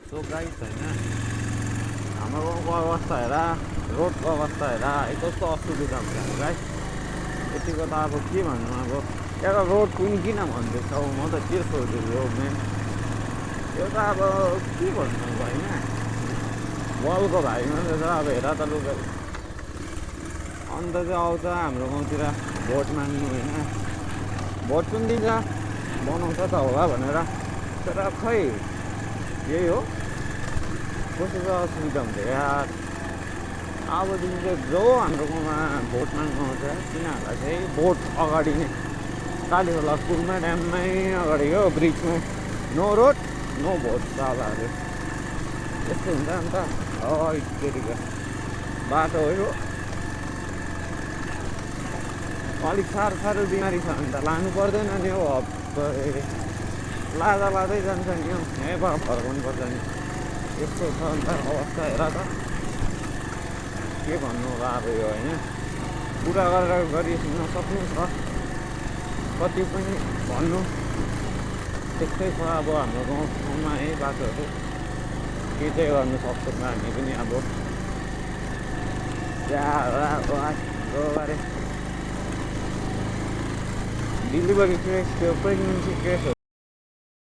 So guys होइन हाम्रो गाउँको अवस्था हेर, रोडको अवस्था हेर, कस्तो असुविधा हुन्छ गाइस। यतिको त अब के भन्नु, अब एउटा रोड पनि किन भन्दैछौ, म त के सोच्दैछु हो मेन यो त अब के भन्नु अब होइन। बलको भाइमा त अब हेर त लु गाइस, अन्त चाहिँ आउँछ हाम्रो गाउँतिर भोट माग्नु होइन, भोट पनि दिन्छ, बनाउँछ त होला भनेर, तर खै यही हो, कस्तो चाहिँ असुविधा हुन्छ यार। अबदेखि चाहिँ जो हाम्रो गाउँमा भोट माग्नु आउँछ तिनीहरूलाई चाहिँ भोट अगाडि नै कालीखोला स्कुलमा ड्याममै अगाडि हो ब्रिजमा नो रोड नो भोट सालाहरू यस्तो हुन्छ। अन्त इत्यादिको बाटो हो यो, अलिक साह्रो साह्रो बिमारी छ भने त लानु पर्दैन नि हौ, लाँदा लाँदै जान्छ नि हौ, यहीँबाट फर्काउनु पर्छ नि। यस्तो छ अन्त अवस्था हेर त, के भन्नु होला अब यो होइन, पुरा गरेर गरिसक्नु सक्नु छ, कति पनि भन्नु त्यस्तै छ अब हाम्रो गाउँमा है बाटोहरू, के चाहिँ गर्नु सक्छौँ हामी पनि अब बारे डेलिभरी केस त्यो प्रेग्नेन्सी केसहरू